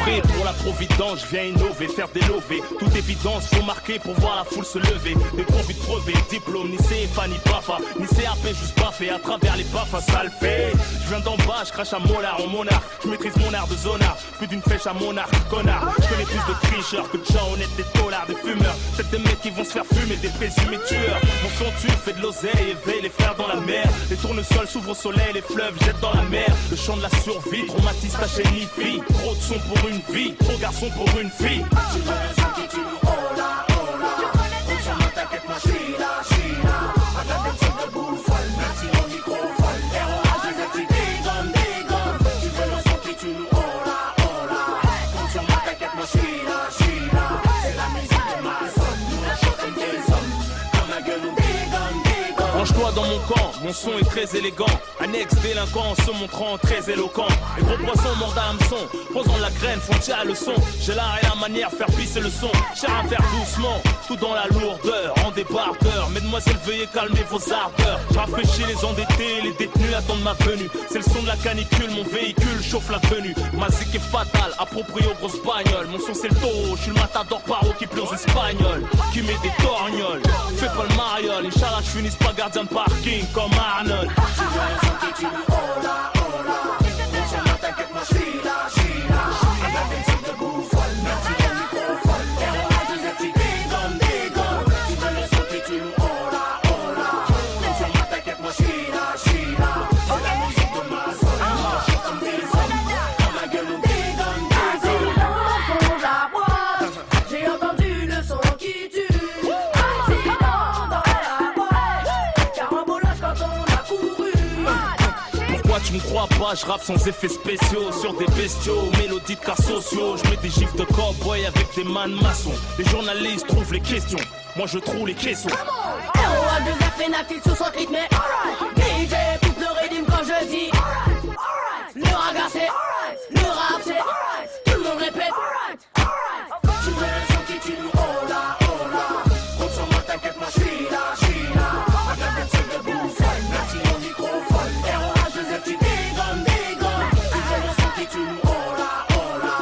prêt pour la providence, je viens innover, faire des lovés. Toute évidence, faut marquer pour voir la foule se lever. Des profits de brevets, diplôme, ni CFA, ni BAFA, ni CAP, juste baffé à travers les BAFA, ça le fait. Je viens d'en bas, je crache à molar en monarque. Je maîtrise mon art de zonard, plus d'une flèche à monarque, connard. Je connais plus de tricheurs que de gens honnêtes, des dollars, des fumeurs. C'est des mecs qui vont se faire fumer, des présumés tueurs. Mon son tue, fait de l'oseille, éveille les frères dans la mer. Les tournesols s'ouvrent au soleil, les fleuves jettent dans la mer. Le chant de la survie, traumatise ta chaîne fille. Trop de son pour une vie, trop garçon pour une fille. Tu veux le son qui tue, oh là, oh là. On s'en va, t'inquiète, moi j'suis là, j'suis là. À ta tête, c'est debout, folle, même si mon micro folle. ROH, les petits dégomme, dégomme. Tu veux le son qui tue, oh là, oh là. On s'en va, t'inquiète, moi j'suis là, j'suis là. C'est la musique de ma zone, nous on chante comme des hommes. Comme la gueule, on dégomme, dégomme. Range-toi dans mon camp, mon son est très élégant. Annexe délinquant se montrant très éloquent. Les gros poissons mordent à hameçon, posant la graine, font tirer le son. J'ai l'art et la manière, faire pisser le son. Cher à faire doucement, tout dans la lourdeur, en débardeur. Mesdemoiselles, veuillez calmer vos ardeurs. Je rafraîchis les endettés, les détenus attendent ma venue. C'est le son de la canicule, mon véhicule chauffe la venue. Ma zik est fatale, approprié aux grosses bagnoles. Mon son c'est le taureau, je suis le matador paro qui pleure aux espagnols, qui met des torgnoles. Fais pas le mariole, Inch'Allah je finisse pas gardien de parking comme Arnold. Tu veux le son qui tue, oh là, oh là. On s'en va, t'inquiète, moi j'suis là, j'suis là. À ta tête, c'est debout, folle, même si mon micro folle. ROH, les petits dégomme, dégomme. Tu veux le son qui tue, oh là, oh là. On s'en va, t'inquiète, moi j'suis là, j'suis là. C'est la musique de ma zone, moi je chante comme des hommes. Dans ma gueule, on dégomme, dégomme. Dans le fond de la boîte, j'ai entendu le son qui tue. Accident dans la boîte, carambolage quand on a couru. Pourquoi tu me crois pas, je rappe sans effets spéciaux. Sur des bestiaux, mélodies de cas sociaux. Je mets des gifs de cowboy avec des man maçons. Les journalistes trouvent les questions, moi je trouve les caissons. ROH, 2F et Natif sous son rythme. DJ coupe le rythme quand je dis. Le raga c'est, le rap c'est, tout le monde répète. Tu veux le son qui tue, oh là, oh là. On s'en va, t'inquiète, moi j'suis là, j'suis là. À ta tête, c'est debout, folle, même si mon micro folle. ROH, les petits dégomme, dégomme. Tu veux le son qui tue, oh là, oh là.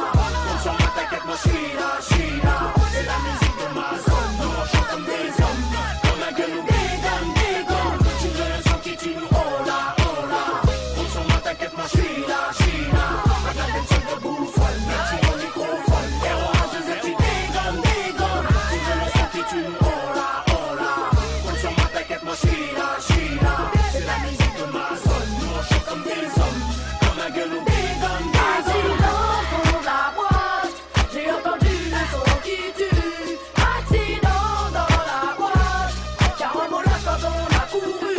On s'en va, t'inquiète, moi j'suis là, j'suis là. C'est la musique de ma zone, nous on chante comme des hommes. Dans ma gueule, on dégomme, dégomme. Tu veux le son qui tue, oh là, oh là. On s'en va, t'inquiète, moi j'suis là, j'suis là. À ta tête, c'est debout, folle, même si mon micro folle. ROH, les petits dégomme, dégomme. Tu veux le son qui tue, oh là, oh là. On s'en va, t'inquiète, moi j'suis là, j'suis là. C'est la musique de ma zone, nous on chante comme des hommes. Dans ma gueule, on dégomme, dégomme. Dans le fond de la boîte, j'ai entendu le son qui tue. Accident dans la boîte, carambolage quand on a couru.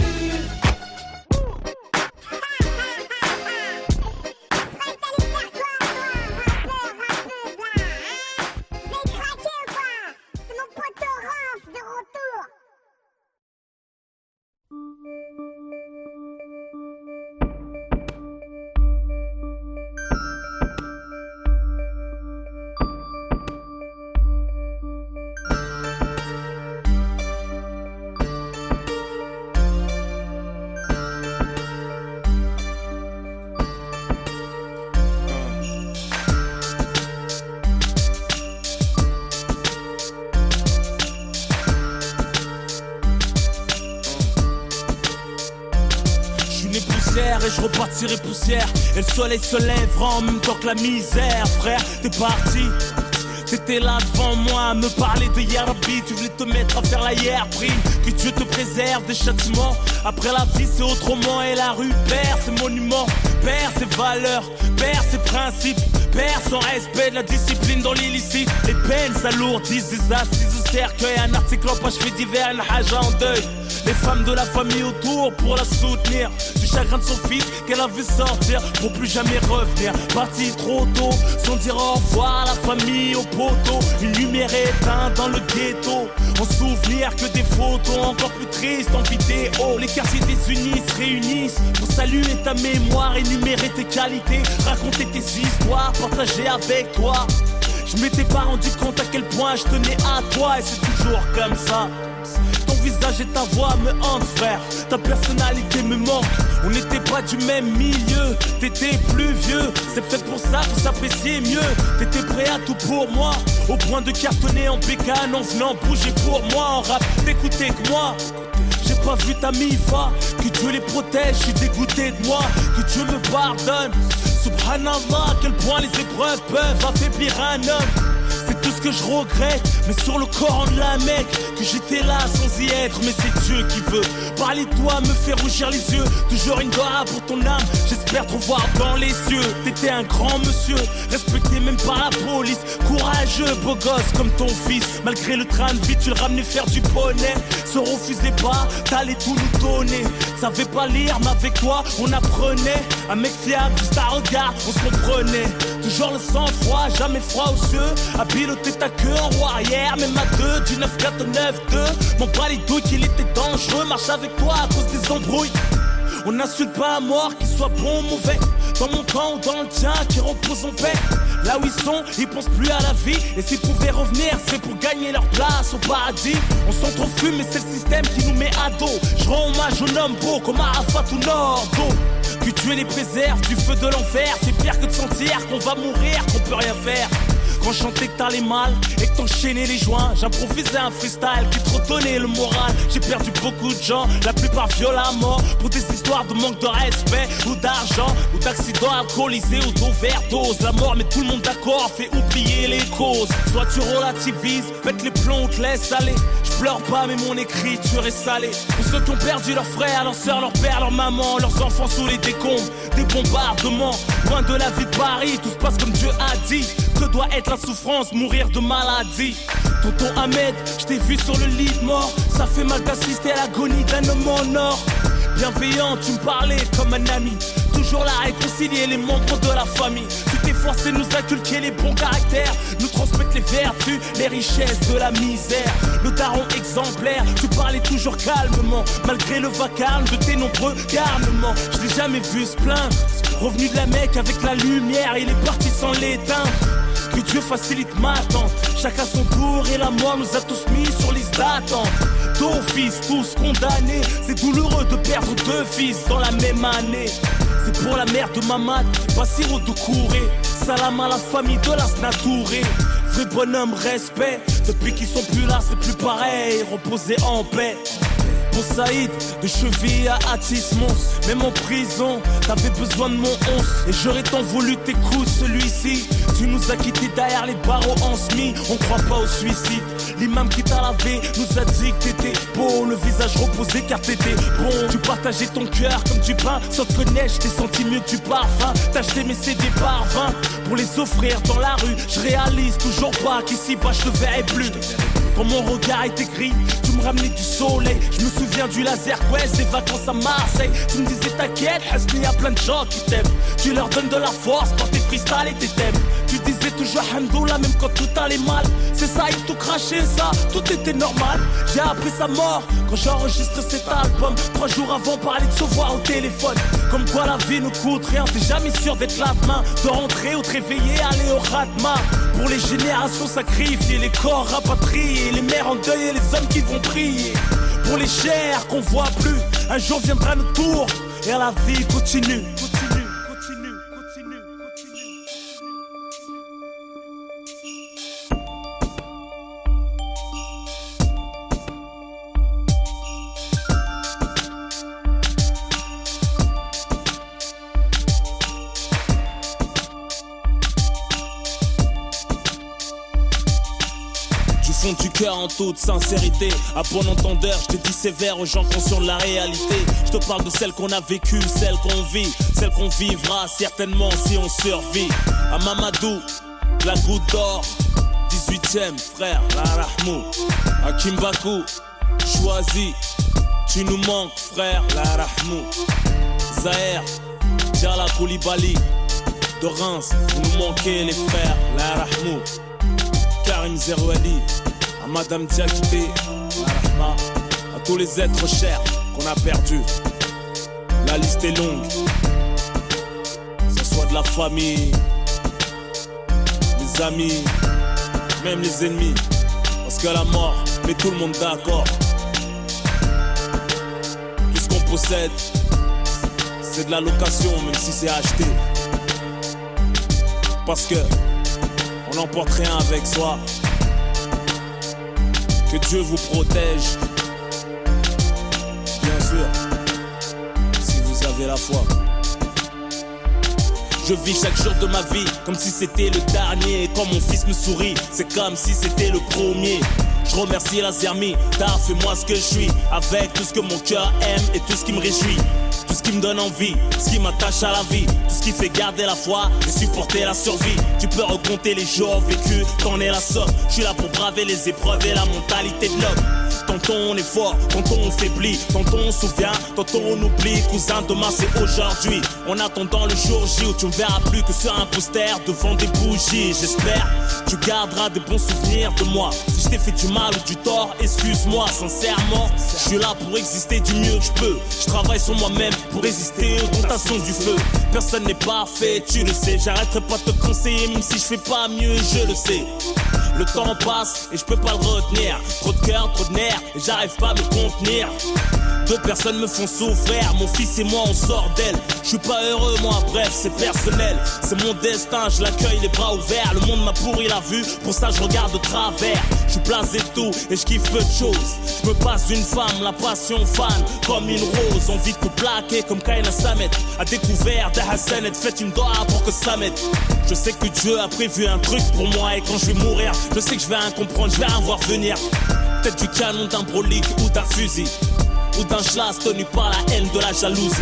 Et je repartirai poussière. Et le soleil se lèvera en même temps que la misère. Frère, t'es parti, t'étais là devant moi à me parler de Yarbi. Tu voulais te mettre à faire la hier prime. Que Dieu te préserve des châtiments. Après la vie c'est autrement. Et la rue perd ses monuments, perd ses valeurs, perd ses principes, perd son respect de la discipline dans l'illicite. Les peines s'alourdissent, des assises au cercueil. Un article en page fait divers, une haja en deuil. Les femmes de la famille autour pour la soutenir. Du chagrin de son fils qu'elle a vu sortir pour plus jamais revenir. Parti trop tôt sans dire au revoir à la famille, au poteau. Une lumière éteinte dans le ghetto. En souvenir que des photos encore plus tristes en vidéo. Les quartiers désunis se réunissent pour saluer ta mémoire, énumérer tes qualités, raconter tes histoires, partager avec toi. Je m'étais pas rendu compte à quel point je tenais à toi. Et c'est toujours comme ça. Ton visage visage et ta voix me hantent, frère. Ta personnalité me manque. On n'était pas du même milieu. T'étais plus vieux, c'est peut-être pour ça qu'on s'appréciait mieux. T'étais prêt à tout pour moi, au point de cartonner en bécane en venant bouger pour moi. En rap, t'écoutais que moi. J'ai pas vu ta mifa, que Dieu les protège, je suis dégoûté de moi, que Dieu me pardonne. Subhanallah, à quel point les épreuves peuvent affaiblir un homme. C'est tout ce que je regrette, mais sur le Coran de la Mecque, que j'étais là sans y être, mais c'est Dieu qui veut. Parler de toi me fait rougir les yeux, toujours une doigt pour ton âme, j'espère te revoir dans les cieux. T'étais un grand monsieur, respecté même par la police, courageux, beau gosse comme ton fils. Malgré le train de vie, tu le ramenais faire du poney. Se refusais pas, t'allais tout nous donner. Savais pas lire, mais avec toi, on apprenait. Un mec fiable, juste à regard, on se comprenait. Toujours le sang froid, jamais froid aux yeux. À piloter ta queue en roue arrière, même à deux, du 9-4 au 9-2. Mon pas les douilles qu'il était dangereux, marche avec toi à cause des embrouilles. On n'insulte pas à mort, qu'il soit bon ou mauvais. Dans mon camp ou dans le tien, qui repose en paix. Là où ils sont, ils pensent plus à la vie. Et s'ils pouvaient revenir, c'est pour gagner leur place au paradis. On s'en trop fume, mais c'est le système qui nous met à dos. Je rends hommage aux hommes beaux comme Arafat ou Nordo. Que Dieu les préserve du feu de l'enfer. C'est pire que de sentir qu'on va mourir, qu'on peut rien faire. Quand je chantais que t'allais mal et que t'enchaînais les joints, j'improvisais un freestyle qui te redonnait le moral. J'ai perdu beaucoup de gens, la plupart violemment, pour des histoires de manque de respect ou d'argent, ou d'accidents alcoolisés ou d'overdose. La mort met tout le monde d'accord, fait oublier les causes. Soit tu relativises, pète les plombs ou te laisse aller. Je pleure pas mais mon écriture est salée. Pour ceux qui ont perdu leurs frères, leurs sœurs, leurs pères, leurs mamans, leurs enfants sous les décombres, des bombardements. Loin de la vie de Paris, tout se passe comme Dieu a dit. Que doit être la souffrance, mourir de maladie. Tonton Ahmed, je t'ai vu sur le lit de mort. Ça fait mal d'assister à l'agonie d'un homme en or. Bienveillant, tu me parlais comme un ami. Toujours là à réconcilier les membres de la famille. Tu t'es forcé de nous inculquer les bons caractères, nous transmettre les vertus, les richesses de la misère. Le daron exemplaire, tu parlais toujours calmement, malgré le vacarme de tes nombreux garnements. Je l'ai jamais vu se plaindre. Revenu de la Mecque avec la lumière, il est parti sans l'éteindre. Que Dieu facilite ma attente. Chacun son tour et la mort nous a tous mis sur liste d'attente. D'office, tous condamnés. C'est douloureux de perdre deux fils dans la même année. C'est pour la mère de Mamad, Bassirou de Kouré. Salam à la famille de la Snatouré. Vrai bonhomme, respect. Depuis qu'ils sont plus là, c'est plus pareil. Reposer en paix. Pour Saïd, de cheville à Atis Mons. Même en prison, t'avais besoin de mon 11. Et j'aurais tant voulu t'écouter celui-ci. Tu nous as quittés derrière les barreaux en semi. On croit pas au suicide. L'imam qui t'a lavé nous a dit que t'étais beau. Le visage reposé car t'étais bon. Tu partageais ton cœur comme du pain. Sans te connaître, je t'ai senti mieux que du parfum. T'as acheté mes CD par 20 pour les offrir dans la rue. Je réalise toujours pas qu'ici bas je te verrai plus. Quand mon regard était gris, tu me ramenais du soleil. Je me souviens du laser quest, des vacances à Marseille. Tu me disais t'inquiète, il y a plein de gens qui t'aiment. Tu leur donnes de la force par tes freestyles et tes thèmes. Tu disais toujours Hamdoullah même quand tout allait mal. C'est ça, il tout craché ça, tout était normal. J'ai appris sa mort quand j'enregistre cet album. 3 jours avant, parler de se voir au téléphone. Comme quoi la vie ne coûte rien, t'es jamais sûr d'être là demain. De rentrer ou te réveiller, aller au Ratma. Pour les générations sacrifiées, les corps rapatriés, les mères en deuil et les hommes qui vont prier. Pour les chairs qu'on voit plus, un jour viendra notre tour et la vie continue. Du cœur en toute sincérité, à bon entendeur, je te dis sévère aux gens conscients de la réalité. Je te parle de celle qu'on a vécue, celle qu'on vit, celle qu'on vivra certainement si on survit. À Mamadou, la goutte d'or, 18ème frère, la Rahmou. À Kimbaku, choisi, tu nous manques frère, la Rahmou. Zahir, Djala Koulibaly, de Reims, vous nous manquez les frères, la Rahmou. Karim Zerouali, à Madame Diakité, à tous les êtres chers qu'on a perdus. La liste est longue, que ce soit de la famille, les amis, même les ennemis. Parce que la mort met tout le monde d'accord. possède, c'est de la location, même si c'est acheté. Parce que on n'emporte rien avec soi. Que Dieu vous protège. Bien sûr, si vous avez la foi. Je vis chaque jour de ma vie comme si c'était le dernier. Et quand mon fils me sourit, c'est comme si c'était le premier. Je remercie la Zermi d'avoir fait moi ce que je suis, avec tout ce que mon cœur aime et tout ce qui me réjouit. Tout ce qui me donne envie, ce qui m'attache à la vie, tout ce qui fait garder la foi et supporter la survie. Tu peux recompter les jours vécus, t'en es la somme. Je suis là pour braver les épreuves et la mentalité de l'homme. Tantôt on est fort, tantôt on faiblit, tantôt on se souvient, tantôt on oublie. Cousin, demain c'est aujourd'hui. En attendant le jour J où tu me verras plus que sur un poster devant des bougies. J'espère tu garderas des bons souvenirs de moi. Si je t'ai fait du mal ou du tort, excuse-moi sincèrement. Je suis là pour exister du mieux que je peux. Je travaille sur moi-même pour résister aux tentations du feu. Personne n'est parfait, tu le sais. J'arrêterai pas de te conseiller même si je fais pas mieux, je le sais. Le temps passe et je peux pas le retenir. Trop de cœur, trop de nerfs et j'arrive pas à me contenir. Deux personnes me font souffrir, mon fils et moi on sort d'elle. Je suis pas heureux moi, bref c'est personnel. C'est mon destin, je l'accueille les bras ouverts. Le monde m'a pourri la vue, pour ça je regarde de travers. Je suis blasé de tout et je kiffe peu de choses. Je me passe d'une femme, la passion fan, comme une rose. Envie de te plaquer comme Kaina Samet. À découvert de Hassanet, faites une doigt pour que ça m'aide. Je sais que Dieu a prévu un truc pour moi. Et quand je vais mourir, je sais que je vais rien comprendre, je vais rien voir venir. Peut-être du canon, d'un brolique ou d'un fusil, ou d'un schlass tenu par la haine de la jalousie.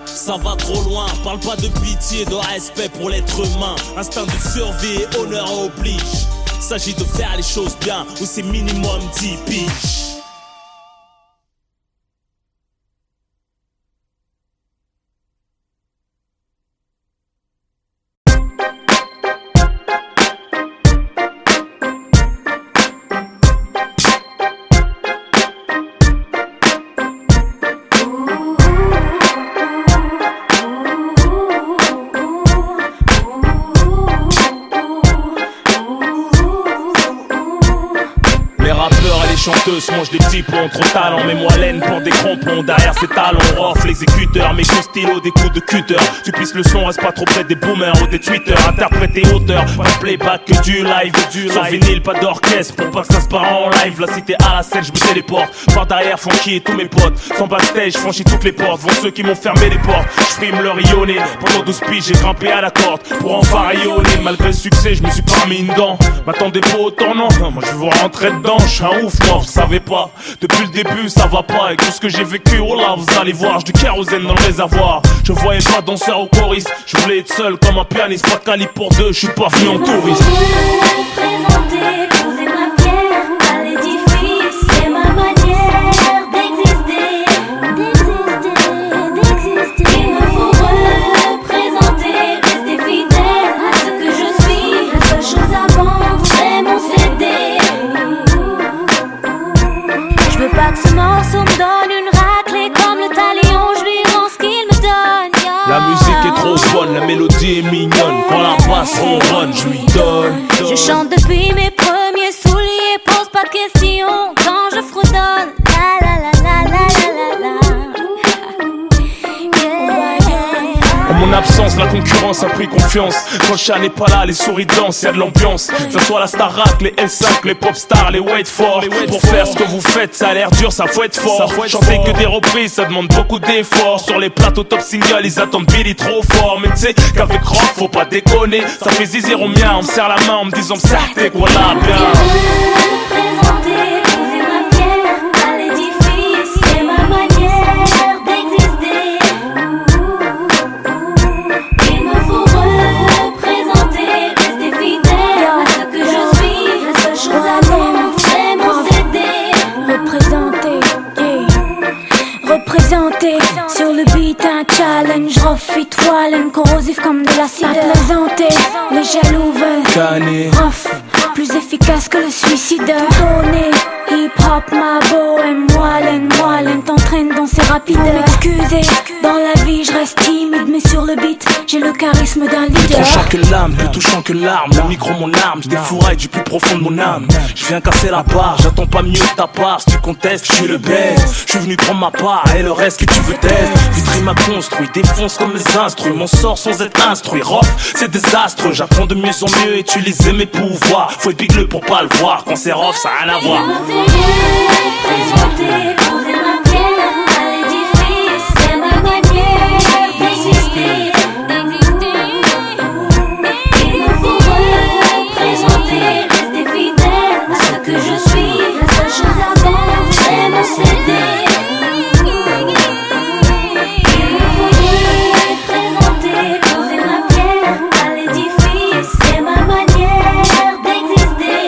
Ça va trop loin, parle pas de pitié, de respect pour l'être humain. Instinct de survie et honneur oblige. S'agit de faire les choses bien, ou c'est minimum 10 piges. Chanteuse mange des petits ponts, trop talent, mais moi laine pour des crampons. Derrière ces talons, off l'exécuteur, mes coups stylo, des coups de cutter. Tu pisses le son, reste pas trop près des boomers ou des tweeters. Interprète et auteur, pas de playback que du live. Sans vinyle, pas d'orchestre, pour pas que ça se part en live. La cité à la scène, je me téléporte. Par derrière, Funky et tous mes potes. Sans backstage, franchis toutes les portes. Vont ceux qui m'ont fermé les portes. Je frime le rayonné. Pendant 12 piges, j'ai grimpé à la corde pour enfin rayonner. Malgré le succès, je me suis pas mis une dent. M'attendez pas au tournant, moi je veux rentrer dedans. Je suis un ouf, moi, vous savez pas. Depuis le début, ça va pas. Avec tout ce que j'ai vécu, oh là, vous allez voir. J'ai du kérosène dans le réservoir. Je voyais pas danseur ou choriste. Je voulais être seul comme un pianiste. Pas de calibre pour deux, je suis pas venu en touriste. Présenter, poser ma pierre à l'édifice. C'est ma manière d'exister. Il me faut représenter, rester fidèle à ce que je suis. La seule chose à vendre, c'est mon CD. Je veux pas que ce morceau me donne une raclée comme le talion. Je lui rends ce qu'il me donne. La musique est trop bonne, la mélodie est mignonne. Quand la basse ronronne, je lui donne. Je chante depuis mes premiers souliers. Pose pas de questions quand je fredonne. La la la la la la la la. En mon absence, la concurrence a pris confiance. Quand le chat n'est pas là, les souris dansent, y'a de l'ambiance. Que ce soit la Starac, les L5, les pop stars, les wait for. Pour faire ce que vous faites, ça a l'air dur, ça faut être fort. Chanter que des reprises, ça demande beaucoup d'efforts. Sur les plateaux top single, ils attendent Billy trop fort. Mais tu sais qu'avec rock, faut pas déconner. Ça fait zizir au mien, on me serre la main en me disant certes, voilà bien. Représenter, poser ma pierre à l'édifice. C'est ma manière d'exister. Il me faut représenter, rester fidèle à ce que je suis. La seule chose à vendre, c'est mon CD. Représenter, sur le beat un challenge. Rough toile, corrosif comme de l'acide. À plaisanter, les jaloux veulent. Rough, plus efficace que le suicide. Donner Hip-hop, ma bohème, moellenne t'entraîne dans ses rapides. Faut m'excuser, dans la vie je reste timide, mais sur le beat, j'ai le charisme d'un leader. Plus tranchant que l'âme, plus touchant que l'arme. Le micro mon arme, je défouraille du plus profond de mon âme. Je viens casser la barre, j'attends pas mieux de ta part. Si tu contestes, je suis le best. Je suis venu prendre ma part et le reste que tu veux tester. Vitry m'a construit, défonce comme mes instruits. Mon sort sans être instruit, rock c'est désastreux. J'apprends de mieux en mieux, utiliser mes pouvoirs. Faut être bigleux pour pas le voir, quand c'est rough ça a rien à voir. Présenter, poser ma pierre à l'édifice, c'est ma manière d'exister. Il me faut représenter, rester fidèle à ce que je suis. La seule chose à vendre, c'est mon CD. Il me faut représenter, poser ma pierre à l'édifice, c'est ma manière d'exister.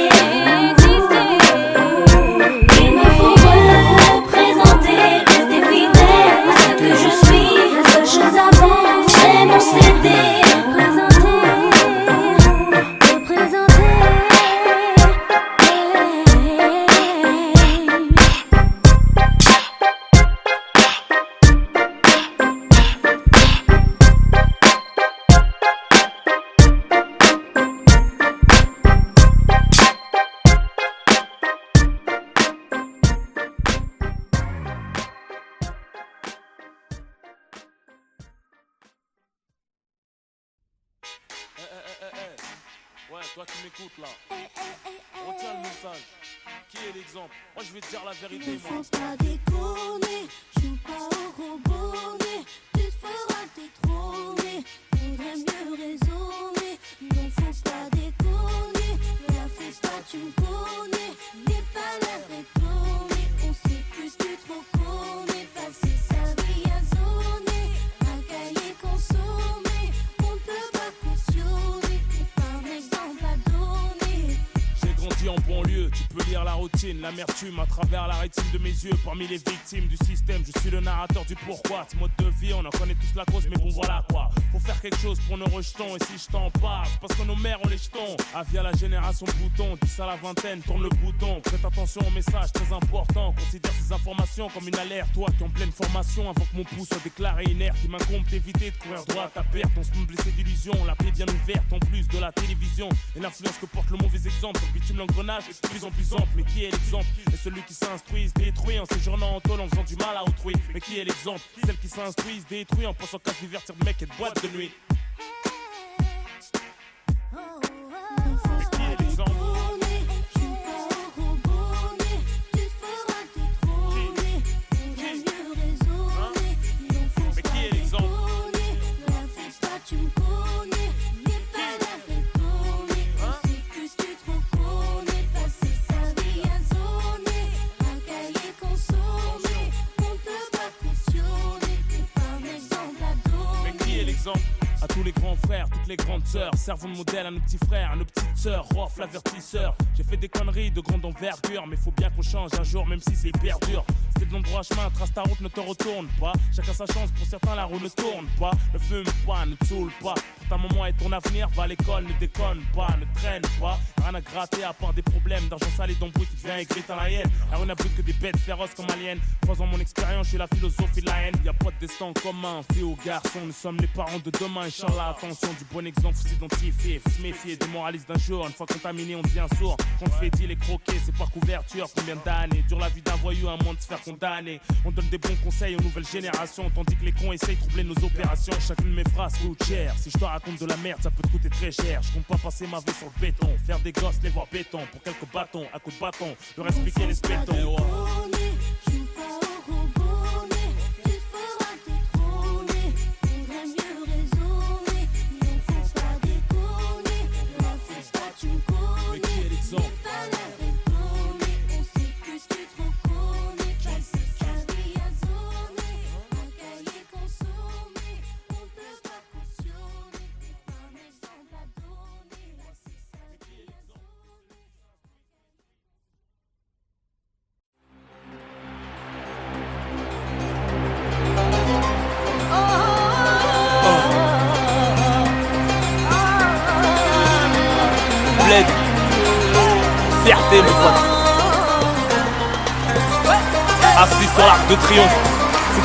Ouais, toi qui m'écoutes là, retiens le message. Qui est l'exemple? Moi je vais te dire la vérité, Ne moi. faut pas déconner, joue pas au robonnet, tu te feras détrôner, faudrait mieux raisonner. Non faut pas déconner, la fais pas tu me connais, n'aie pas l'air étonné, on sait plus tu trop connais, passer sa vie à zoner, un cahier consommé, on ne peut pas cautionner, t'es pas un exemple à donner. J'ai grandi en banlieue, tu peux lire la routine, l'amertume à travers la rétine de mes yeux. Parmi les victimes du système, je suis le narrateur du pourquoi. Ce mode de vie, on en connaît tous la cause, mais bon voilà quoi. Faut faire quelque chose pour nos rejetons, et si je t'en parle, c'est parce que nos mères ont les jetons. Via la génération bouton, 10 à la vingtaine, tourne le bouton. Prête attention aux messages très importants, considère ces informations comme une alerte. Toi qui en pleine formation, avant que mon pouce soit déclaré inerte, il m'incombe d'éviter de courir droit à perte. On se me blessé d'illusion, la plaie bien ouverte, en plus de la télévision. Et l'influence que porte le mauvais exemple, sur le bitume l'engrenage est de plus en plus ample. Mais qui est l'exemple? Et celui qui s'instruit, se détruit en séjournant en tôle, en faisant du mal à autrui. Mais qui est l'exemple? Celle qui s'instruit, se détruit en pensant qu'à se divertir de mec et de boîte de nuit. Mais qui est l'exemple? Mais qui est l'exemple? Tu me connais, n'aie pas l'air étonné, on sait plus tu trop connais, passer sa vie à zoner, un cahier consommé, on ne peut pas cautionner, t'es pas un exemple à donner. Mais qui est l'exemple? À tous les grands frères, toutes les grandes sœurs, servons de modèle à nos petits frères, à nos petites sœurs, Rof l'avertisseur. J'ai fait des conneries de grande envergure, mais faut bien qu'on change un jour, même si c'est hyper dur. C'était de l'endroit chemin, trace ta route, ne te retourne pas. Chacun sa chance, pour certains la roue ne tourne pas. Ne fume pas, ne te saoule pas. Pour ta maman et ton avenir, va à l'école, ne déconne pas, ne traîne pas. Rien à gratter à part des problèmes d'argent sale et d'embrouille, tu deviens aigri dans la haine. La rue n'a plus que des bêtes féroces comme aliens. Croisant mon expérience, je suis la philosophie de la haine. Y'a pas de destin commun, fille ou garçon. Nous sommes les parents de demain, Inch'Allah. Attention, du bon exemple, faut s'identifier, faut se méfier des moralistes d'un jour. Une fois contaminé, on devient sourd. Quand on fait dit les croquer, c'est par couverture. Combien d'années dure la vie d'un voyou à moins de se faire condamner? On donne des bons conseils aux nouvelles générations, tandis que les cons essayent de troubler nos opérations. Chacune de mes phrases coûte cher. Si je te raconte de la merde, ça peut te coûter très cher. Je compte pas passer ma vie sur le béton, faire des gosses, les voir béton. Pour quelques bâtons, à coups de bâton, leur expliquer les spétons. Mais qui est l'exemple? Fierté, mes potes. assis sur l'arc de triomphe.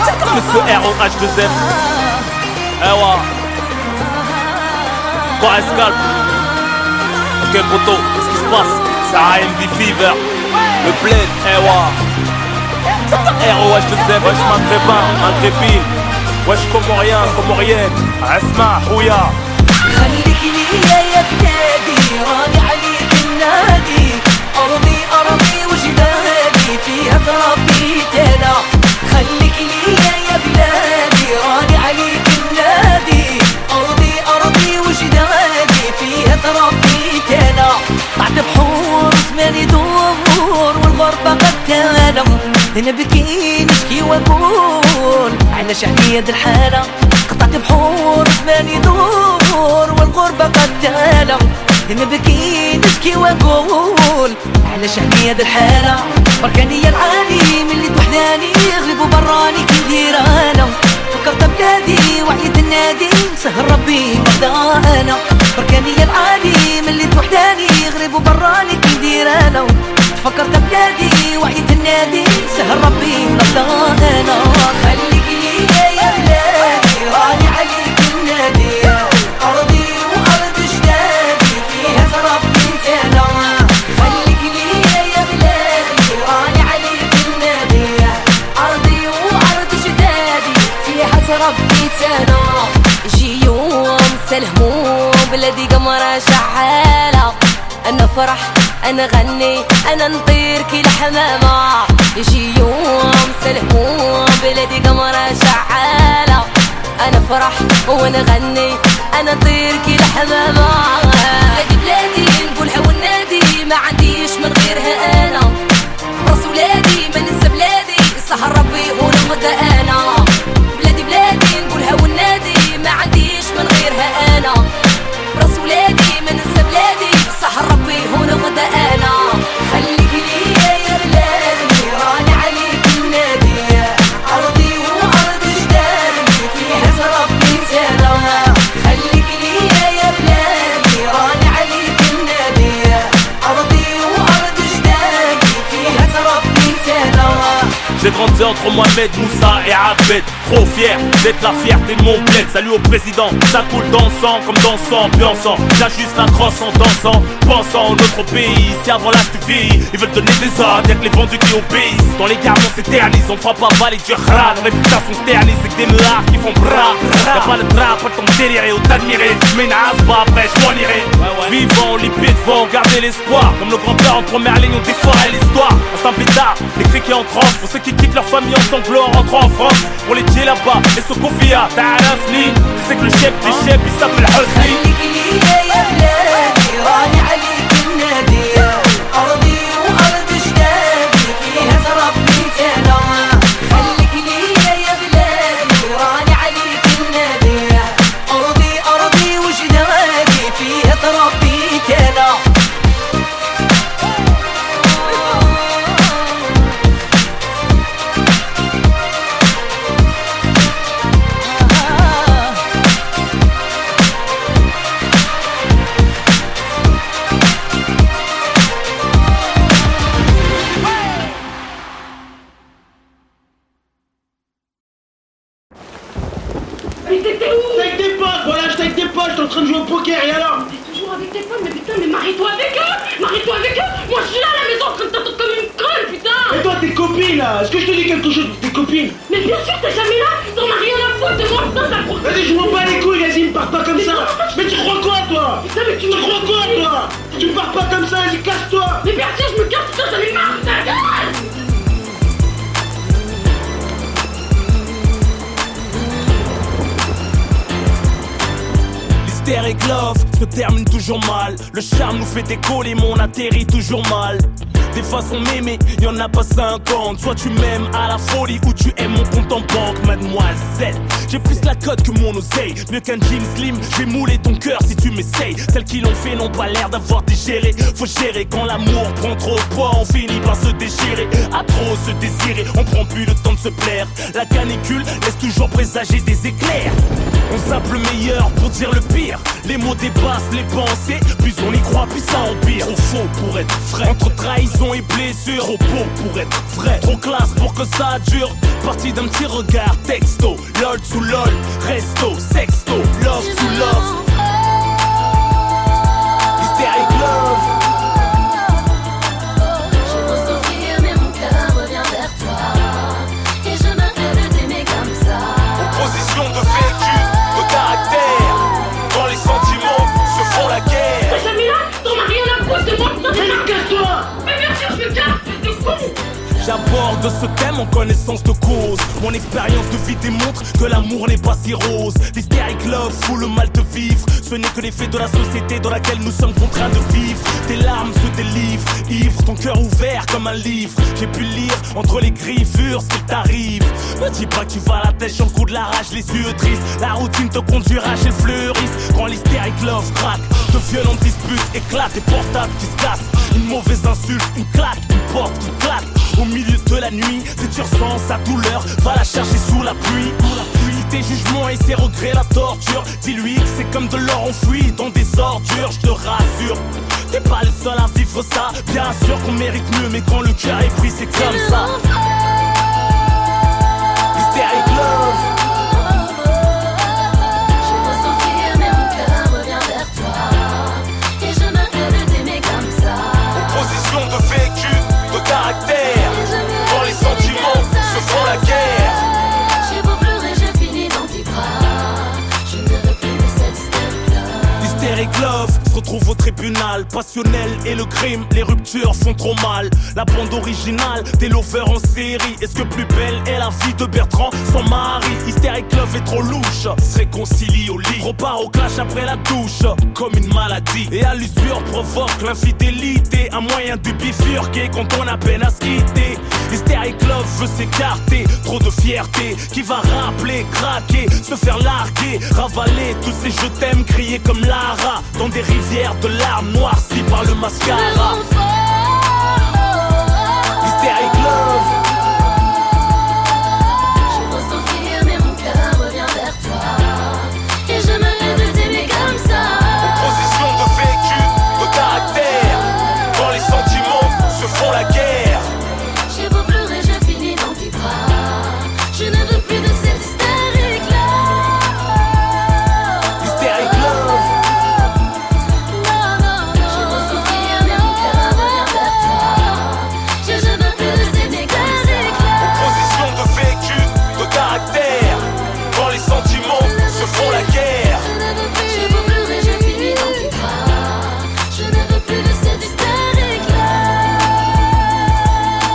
C'est comme Monsieur ROH2F. Eh ouais. Quoi escale? Ok poto, qu'est-ce qui se passe? C'est AMD Fever. Le bled, eh ouais. ROH2F, wesh maghrébin, maghrébine. Wesh comorienne. Asma, Houya. خليك ليا يا بلادي راني عليك النادي أرضي وجدادي فيها تربيت أنا خليك ليا يا بلادي راني عليك النادي أرضي وجدادي فيها تربيت أنا طلعت بحور زماني دور والغربة قد تانا نبكي نشكي واقول على شعبية الحالة قطعت بحور زماني دور والغربة قد تانا نبكي نشكي واقول على شعبية الحالة بركانية العالي من اللي توحداني غريب وبراني كي ندير انا فكرت بلادي وعيت النادي سهر ربي مرضى انا بركانية العالي من اللي توحداني غريب وبراني كي ندير انا فكرت بلادي وعيت النادي سهر ربي مرضى انا خليك ليا يا بلادي راني عليك النادي أرضي وأرض جدادي فيها تربيت أنا خليك ليا يا بلادي راني عليك النادي أرضي وأرض جدادي فيها تربيت أنا يجي يوم سلهمو بلادي قمرة شحالة أنا فرح أنا غني أنا نطير كي الحمامة يجي يوم سلهمو بلادي قمرة شحالة أنا فرح وأنا غني أنا نطير كي الحمامة بلادي نقولها والنادي ما عنديش من غيرها أنا راس ولادي ما ننسى بلادي سهر ربي ونغدا أنا بلادي نقولها والنادي ما عنديش من غيرها أنا راس ولادي ما ننسى بلادي سهر ربي ونغدا أنا خليك ليا يا بلادي راني عليك النادي أرضي وأرض جدادي فيها تربيت أنا خليك ليا يا بلادي راني عليك النادي أرضي وأرض جدادي فيها تربيت أنا J'ai grandi entre Mohamed, Moussa et Abed. Trop fier d'être la fierté de mon bled. Salut au président, ça coule dansant comme dansant, ambiançant. J'ajuste la crosse en dansant, pensant au notre pays. Si avant l'âge tu vieillis, ils veulent donner des ordres, y'a que les vendus qui obéissent. Dans les gardes on s'éternise, on fera pas baler du khran. Nos réputations se ternissent, c'est que des meurs qui font bras. Y'a pas le drap, pas ton délirer ou t'admirer. Mais n'as pas après, j'm'en irai. Vivant, lipide, devant, garder l'espoir. Comme nos grands-pères en première ligne ont déforé l'histoire. Instant plus tard, les cris qui entrent pour ceux qui quittent leur famille en sanglots en rentrant en France. Pour les tiers là-bas, et ce Kofia, t'arrafni. Tu sais que le chef du chef, il s'appelle Hosni. خليك ليا يا بلادي راني عليك النادي أرضي وأرض جدادي فيها تربيت أنا خليك ليا يا بلادي راني عليك النادي أرضي وجدادي فيها تربيت أنا Mais t'étais où? Avec tes potes, voilà, j'étais avec tes potes, j'étais en train de jouer au poker et alors? T'es toujours avec tes potes, mais putain, mais marie-toi avec eux! Marie-toi avec eux! Moi je suis là à la maison en train de t'attendre comme une conne, putain! Et toi, tes copines là, est-ce que je te dis quelque chose pour tes copines? Mais bien sûr, t'es jamais là! T'en as rien à foutre de moi, putain, ça court! Vas-y, je m'en bats les couilles, vas-y, me pars pas comme ça! Mais tu crois quoi toi? Putain, mais tu Tu me crois quoi toi? Tu me pars pas comme ça, vas-y, casse-toi! Mais bien sûr, je me casse, putain, j'en ai marre, putain, gueule! Hystérique love se termine toujours mal. Le charme nous fait décoller, mais on atterrit toujours mal. Des façons m'aimer, y'en a pas 50. Soit tu m'aimes à la folie ou tu aimes mon compte en banque, mademoiselle. J'ai plus la cote que mon oseille. Mieux qu'un jean slim, je vais mouler ton cœur si tu m'essayes. Celles qui l'ont fait n'ont pas l'air d'avoir digéré. Faut gérer quand l'amour prend trop de poids, on finit par se déchirer. À trop se désirer, on prend plus le temps de se plaire. La canicule laisse toujours présager des éclairs. On zappe le meilleur pour dire le pire. Les mots dépassent les pensées, plus on y croit, plus ça empire. Trop faux pour être vrai. Entre trahison trahison et blessure. Trop beau pour être vrai, trop classe pour que ça dure. Parti d'un petit regard, texto, lol sous lol, resto, sexto, love sous love. Hystérique love. J'ai beau souffrir mais mon cœur revient vers toi. Et je me rêve de t'aimer comme ça. Opposition de vécu, de caractère. Quand les sentiments se font la guerre. Samira, t'en as rien à foutre de moi. Mais non, casse-toi. Mais bien sûr, je me casse, de con. J'aborde ce thème en connaissance de cause. Mon expérience de vie démontre que l'amour n'est pas si rose. L'hystérique love fout le mal de vivre. Ce n'est que l'effet de la société dans laquelle nous sommes contraints de vivre. Tes larmes se délivrent, ivre, ton cœur ouvert comme un livre. J'ai pu lire entre les griffures ce qu'il t'arrive. Me dis pas que tu vas à la tête sur le coup de la rage, les yeux tristes. La routine te conduira chez le fleuriste. Quand l'hystérique love craque, de violentes disputes éclatent, des portables qui se cassent. Une mauvaise insulte, une claque, une porte qui claque. Au milieu de la nuit, si tu ressens sa douleur, va la chercher sous la pluie. Si tes jugements et ses regrets la torture, dis-lui que c'est comme de l'or enfoui dans des ordures. Je te rassure, t'es pas le seul à vivre ça. Bien sûr qu'on mérite mieux, mais quand le cœur est pris, c'est comme ça. Hystérique love. J'ai beau souffrir mais mon cœur revient vers toi. Et je me rêve de t'aimer comme ça. Opposition de vécu, de caractère. Quand les sentiments se font la guerre. J'ai beau pleurer, je finis dans tes bras. Je ne veux plus de cette hystérique. Hystérique love se retrouve au tribunal. Passionnel et le crime, les ruptures font trop mal. La bande originale des lovers en série. Est-ce que plus belle est la vie de Bertrand sans mari? Hystérique love est trop louche, se réconcilie au lit. Repart au clash après la douche, comme une maladie. Et à l'usure provoque l'infidélité. Un moyen de bifurquer quand on a peine à se quitter. Hystérique love veut s'écarter, trop de fierté qui va rappeler, craquer, se faire larguer, ravaler tous ces je t'aime criés comme Lara dans des rivières de larmes noircies par le mascara. Hystérique love. J'ai beau souffrir mais mon cœur revient vers toi. Et je me rêve de t'aimer comme ça. Opposition de vécu, de caractère. Quand les sentiments se font la guerre. J'ai beau pleurer, je finis dans tes bras. Je ne veux plus de cette hystérique-là. Hystérique love. Non, non, non. J'ai beau souffrir, mais mon cœur revient vers toi. Je ne veux plus de cette hystérique-là. Opposition de vécu, de caractère. Quand les sentiments se font la guerre. J'ai beau pleurer, je finis dans tes bras. Je ne veux plus de cette hystérique-là.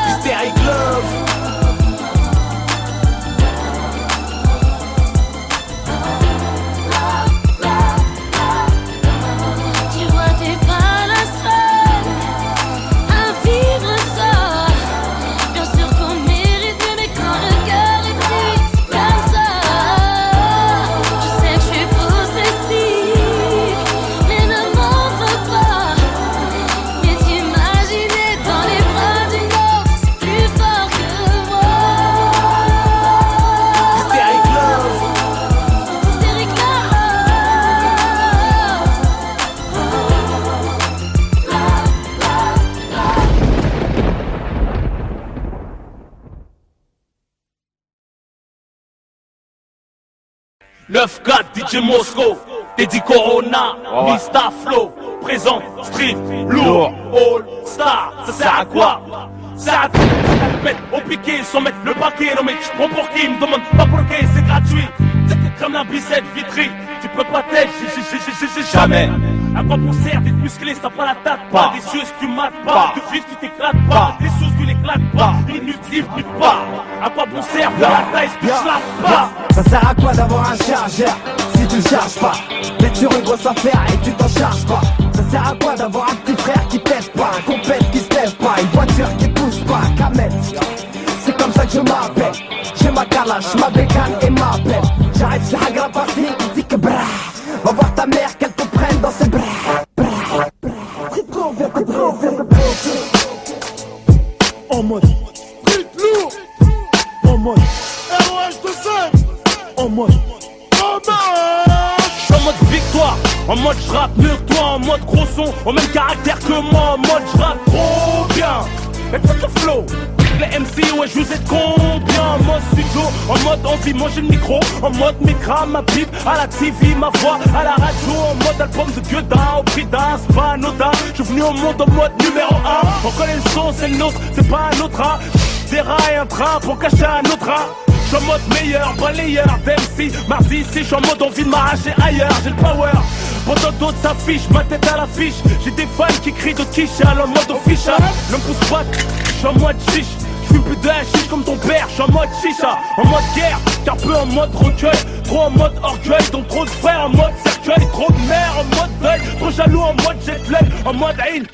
Hystérique love. Tu vois, t'es pas la seule à vivre ça. Bien sûr qu'on mérite mieux, mais quand le cœur est pris, c'est comme ça. Je sais que je suis possessive, mais ne m'en veux pas. Mais t'imaginer dans les bras d'une autre, c'est plus fort que moi. Hystérique love. Hystérique love. Neuf 4 DJ Mosco, Teddy Corona, Mista Flow, présent, street, lourd, all star, ça sert à quoi? Ça à te mettre au piqué sans mettre le paquet. Non mais tu prends pour qui? Me demande pas pour qui, c'est gratuit. C'est comme la bicette vitrie, tu peux pas t'aider, jamais. À quoi bon sert d'être musclé si t'as pas la tête? Pas des yeux si tu mates pas, de vivre tu t'éclates pas, les choses tu l'éclates pas, inutile tu pas. À quoi bon sert de la taille si tu slappes pas? Ça sert à quoi d'avoir un chargeur si tu le charges pas? D'être sur une grosse affaire et tu t'en charges pas. Ça sert à quoi d'avoir un petit frère qui t'aide pas, un compète qui se lève pas, une voiture qui pousse pas, Kamel. C'est comme ça que je m'appelle. J'ai ma calache, ma bécane et ma pelle. J'arrive sur Hagra Party, dit que brah. Va voir ta mère qu'elle te prenne dans ses bras. En mode street lourd. En mode ROH de 5. En mode En mode victoire, en mode mieux que toi en mode gros son, au même caractère que moi en mode j'rappe trop bien. Et tout le flow, les MC, ouais, je vous ai combien en mode studio, en mode envie, manger le micro, en mode micra, ma pipe, à la TV, ma voix, à la radio, en mode album de Gueudin, au prix d'un, c'est pas anodin. Je suis venu au monde en mode numéro 1, on connaît le son, c'est le nôtre, c'est pas un autre, hein. Des rails, un train pour cacher un autre, hein. J'suis en mode meilleur, balayeur d'MC. Mardi ici, j'suis en mode envie de m'arracher ailleurs. J'ai le power, pendant d'autres s'affichent, ma tête à l'affiche. J'ai des fans qui crient de quiche, en mode official. Ne me pousse pas, j'suis en mode chiche. J'fume plus de chiche comme ton père, j'suis en mode chicha. En mode guerre, car peu en mode recueil. Trop en mode orgueil, donc trop de frères en mode cercueil. Trop de mère en mode deuil, trop jaloux en mode jet lag. En mode haine,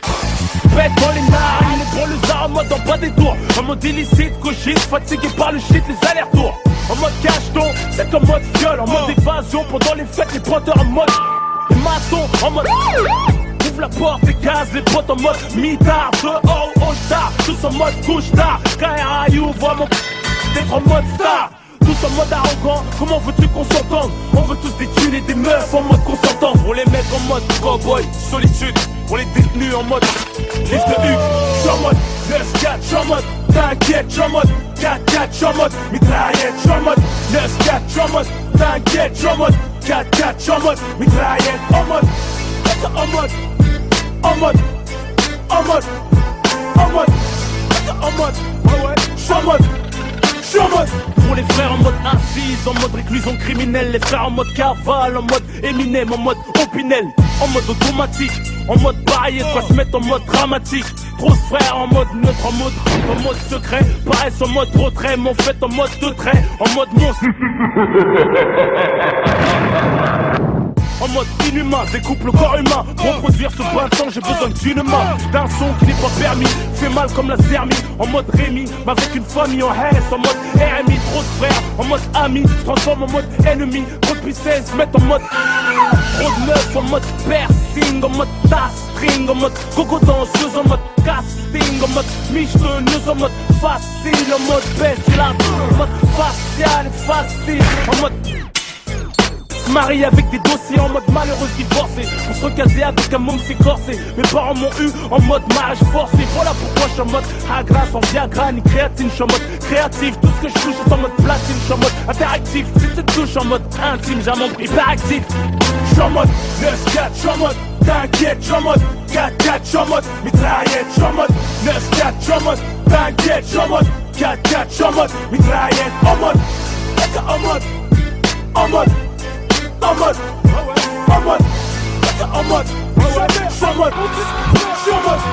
pète dans les narines, les banlieusards en mode en bas des tours. En mode illicite, gauchiste, fatigué par le shit, les allers-retours. En mode cacheton, c'est en mode viol. En mode évasion, pendant les fêtes, les pointeurs en mode les matons, en mode ouvre la porte, des gaz, les potes en mode mitard. Dehors ou au star, tous en mode couche-tard. KRIU, vois mon d'être en mode star. Tous en mode arrogant, comment veux-tu qu'on s'entende? On veut tous des thunes et des meufs en mode consentant. Pour les mecs en mode cowboy, solitude. Pour les détenus en mode liste de Hugues. J'suis en mode 9-4, j'suis en mode t'inquiète, j'suis en mode 4-4, j'suis en mode mitraillette, j'suis en mode 9-4, j'suis en mode t'inquiète, j'suis en mode 4-4, j'suis en mode mitraillette, en mode en mode en mode en mode en mode en mode ouais ouais, j'suis en mode. Pour les frères en mode assise, en mode réclusion criminelle. Les frères en mode cavale, en mode Eminem, en mode Opinel. En mode automatique, en mode barrière, quoi se mettre en mode dramatique. Trop de frères en mode neutre, en mode secret. Paraissent en mode retrait, mais en fait en mode de trait. En mode monstre. En mode inhumain, découpe le corps humain. Pour produire ce bain de sang, j'ai besoin d'une main. D'un son qui n'est pas permis, fait mal comme la thermie. En mode Rémi, mais avec une famille en haine. En mode RMI, trop de frères, en mode ami. Se transforme en mode ennemi, trop de puissance, se mettre en mode trop de neuf, en mode piercing, en mode tas-string, en mode gogo danseuse, en mode casting, en mode michetonneuse, en mode facile, en mode bestial, en mode facial et facile, en mode marié avec des dossiers en mode malheureuse divorcée. On se recaser avec un môme c'est corsé. Mes parents m'ont eu en mode mariage forcé. Voilà pourquoi je suis en mode Agra sans Viagra ni créatine. Je suis en mode créatif, tout ce que je touche est en mode platine. Je suis en mode interactif, si tu te touches en mode intime, j'ai mon hyperactif. Je suis en mode 9-4, je suis en mode t'inquiète, je suis en mode 4-4, je suis en mode mitraillette, je suis en mode 9-4, je suis en mode t'inquiète, je suis en mode 4-4, je suis en mode mitraillette, en mode en mode en mode en mode, en mode, en mode, je suis en mode, je suis en mode,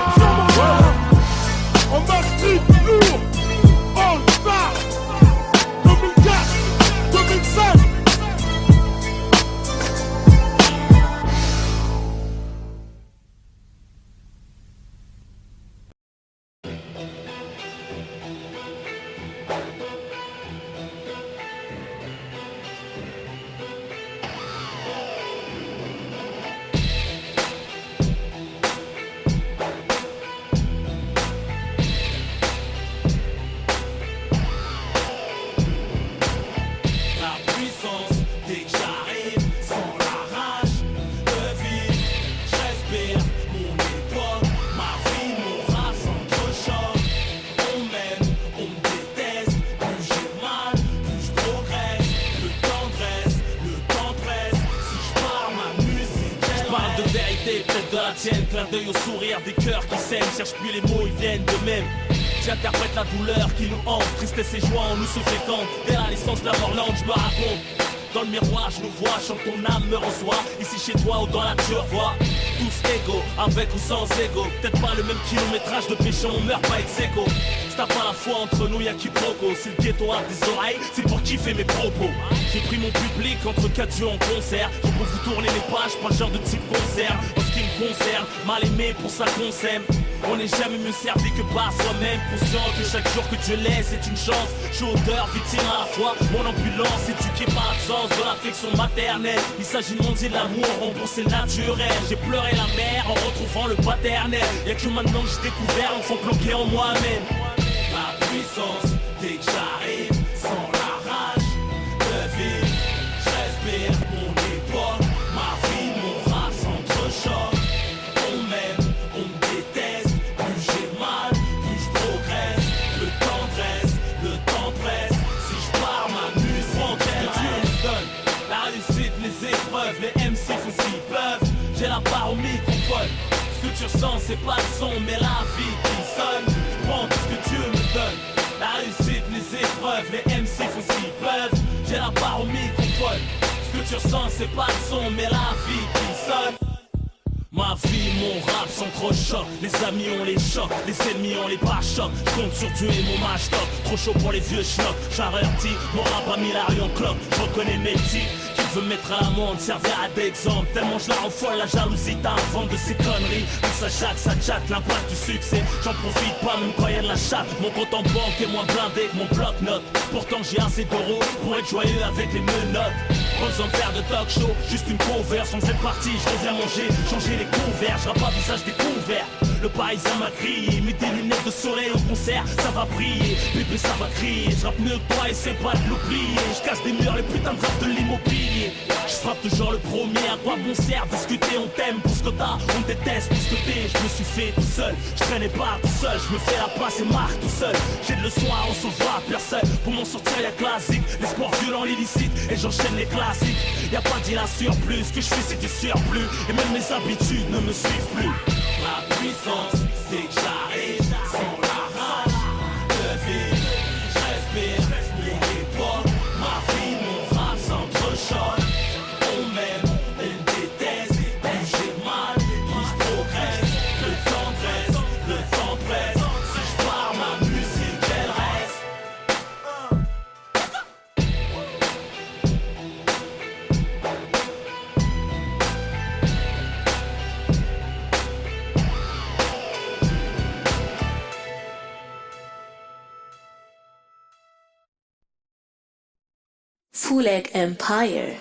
en mode street lourd, all star, 2004, 2005. Clin d'œil au sourire des cœurs qui saignent. Cherche plus les mots, ils viennent d'eux-mêmes. J'interprète la douleur qui nous hante. Tristesse et joie en nous se fréquentent. Dès la naissance de la mort lente, je me raconte. Dans le miroir, je nous vois, chante ton âme me reçoit. Ici chez toi ou dans la nature, vois. Tous égaux, avec ou sans ego. Peut-être pas le même kilométrage de péché, on meurt pas ex aequo. Si t'as pas la foi entre nous, y'a quiproquo. Si le ghetto a des oreilles, c'est pour kiffer mes propos. J'ai pris mon public entre quatre yeux en concert. Je peux vous tourner les pages, pas le genre de type concert. En ce qui me concerne, mal aimé pour ça qu'on s'aime. On n'est jamais mieux servi que par soi-même. Conscient que chaque jour que Dieu laisse est une chance. Je suis auteur, victime à la fois. Mon ambulance éduquée par l'absence de l'affection maternelle. Il s'agit de mondier l'amour, rembourser le naturel. J'ai pleuré la mer en retrouvant le paternel. Y'a que maintenant que j'ai découvert l'enfant bloqué en moi-même. Ma puissance, dès que j'arrive, sans la rage de vivre. Je respire mon époque, ma vie, mon rap s'entrechoque. j'ai la barre au microphone. Ce que tu ressens c'est pas le son mais la vie qui sonne. Je prends tout ce que Dieu me donne. La réussite, les épreuves, les MC font ce qu'ils peuvent. J'ai la barre au microphone. Ce que tu ressens c'est pas le son mais la vie qui sonne. Ma vie, mon rap sont trop choc. Les amis on les chocs, les ennemis on les pare-chocs. Je compte sur Dieu et mon match top. Trop chaud pour les vieux schnocks. J'avertis, mon rap a mis la rue en cloque. Je reconnais mes titres. Qui veut mettre à l'amende, servira d'exemple. Tellement je la rends folle, la jalousie t'invente de ces conneries. Tout ça chatte, ça chatte, l'impact du succès. J'en profite pas même quand y'a de la chatte. Mon compte en banque est moins blindé que mon bloc-notes. Pourtant j'ai assez d'euros pour être joyeux avec les menottes. Pas besoin de faire de talk show, juste une cover. Sans cette partie, je reviens manger, changer les couverts. Je rappe pas visage découvert. Le parisien m'a crié, mets des lunettes de soleil au concert, ça va briller. Bébé ça va crier, je rappe mieux que toi et c'est pas de l'oublier. Je casse des murs, les putains de rap de l'immobilier. Je frappe toujours le premier, à quoi bon sert discuter, on t'aime pour ce que t'as, on déteste pour ce que t'es. Je me suis fait tout seul, je traînais pas tout seul. Je me fais la place et marque tout seul. J'ai de leçons à recevoir, personne. Pour m'en sortir y'a classique, les sports violents, l'illicite. Et j'enchaîne les classiques. Y'a pas d'île à surplus, ce que je fais c'est du surplus. Et même mes habitudes ne me suivent plus. Ma puissance, c'est que j'arrive sans la rage de vivre. Je respire, n'oublie pas. Ma vie, mon rap s'entrechoque. On m'aime, on déteste. Quand j'ai mal, puis je progresse. Le temps dresse, le temps presse. Si je pars, ma musique elle reste. Fuleg Empire.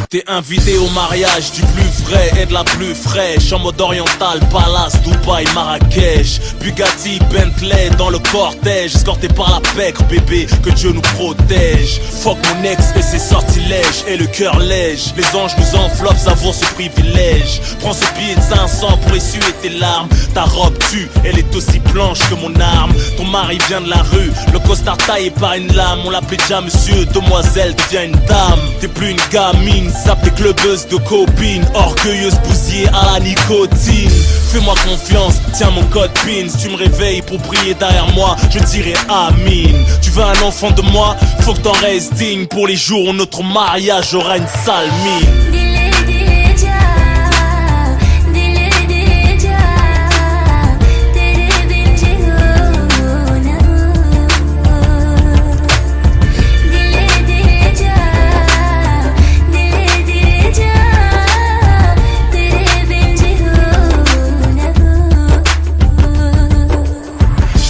T'es invité au mariage du plus vrai et de la plus fraîche. En mode oriental, Palace, Dubaï, Marrakech. Bugatti, Bentley dans le cortège. Escorté par la pègre, bébé, que Dieu nous protège. Fuck mon ex et ses sortilèges. Et le cœur lège, les anges nous enveloppent, savoure ce privilège. Prends ce billet de 500 pour essuyer tes larmes. Ta robe tue, elle est aussi blanche que mon arme. Ton mari vient de la rue, le costard taillé par une lame. On l'appelait déjà monsieur, demoiselle devient une dame. T'es plus une gamine, zappe tes clubbeuses de copines. Orgueilleuse bousillée à la nicotine. Fais-moi confiance, tiens mon code PIN. Si tu me réveilles pour prier derrière moi, je dirai Amin. Tu veux un enfant de moi, faut que t'en restes digne. Pour les jours où notre mariage aura une sale mine.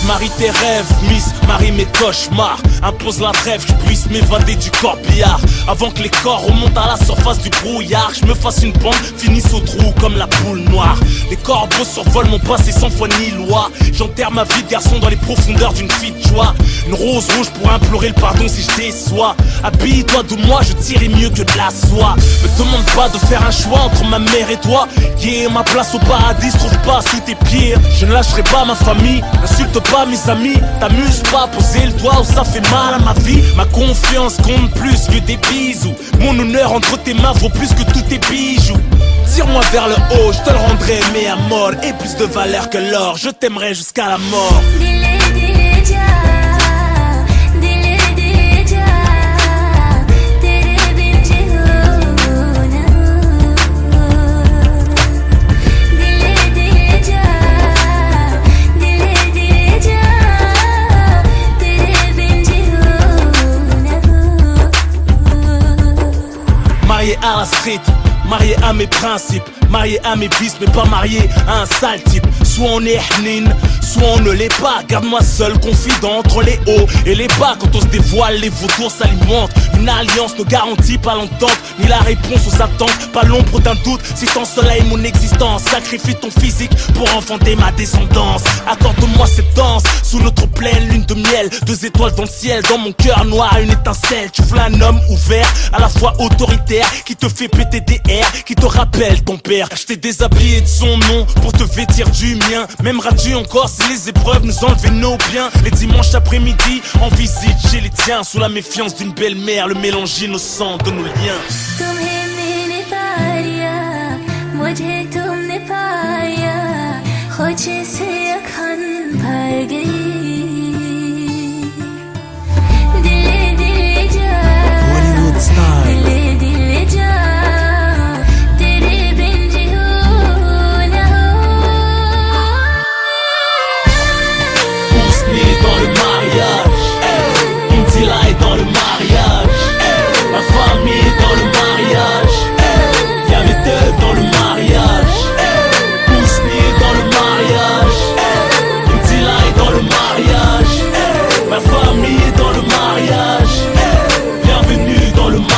Marie tes rêves, Miss, marie mes cauchemars. Impose la trêve, que je puisse m'évader du corbillard. Avant que les corps remontent à la surface du brouillard. Je me fasse une bande, finisse au trou comme la poule noire. Les corbeaux survolent mon passé sans foi ni loi. J'enterre ma vie de garçon dans les profondeurs d'une fille de joie. Une rose rouge pour implorer le pardon si je déçois. Habille-toi de moi, je tirerai mieux que de la soie. Me demande pas de faire un choix entre ma mère et toi. Yeah, ma place au paradis se trouve pas sous tes pieds. Je ne lâcherai pas ma famille, n'insulte pas mes amis. T'amuses pas, poser le doigt où ça fait mal à ma vie. Ma confiance compte plus que des bisous. Mon honneur entre tes mains vaut plus que tous tes bijoux. Tire-moi vers le haut, je te le rendrai mais à mort. Et plus de valeur que l'or, je t'aimerai jusqu'à la mort. street, marié à mes principes, marié à mes vices, mais pas marié à un sale type. Soit on est hnin, soit on ne l'est pas. Garde-moi seul, confident entre les hauts et les bas. Quand on se dévoile, les vautours s'alimentent. Une alliance ne garantit pas l'entente, ni la réponse aux attentes. Pas l'ombre d'un doute, si t'ensoleilles mon existence. Sacrifie ton physique pour enfanter ma descendance. Accorde-moi cette danse, sous notre pleine lune de miel. 2 étoiles dans le ciel, dans mon cœur noir, une étincelle. Tu veux un homme ouvert, à la fois autoritaire, qui te fait péter des airs, qui te rappelle ton père. Je t'ai déshabillé de son nom pour te vêtir du mien. M'aimeras-tu encore si les épreuves nous enlevaient nos biens? Les dimanches après-midi, en visite chez les tiens, sous la méfiance d'une belle-mère, le mélange innocent de nos liens. Hollywood style. Dans le mariage, Indila est dans le mariage, ma famille est dans le mariage, y'a mes deux dans le mariage, Ousni est dans le mariage, Indila est dans le mariage, ma famille est dans le mariage, bienvenue dans le mariage.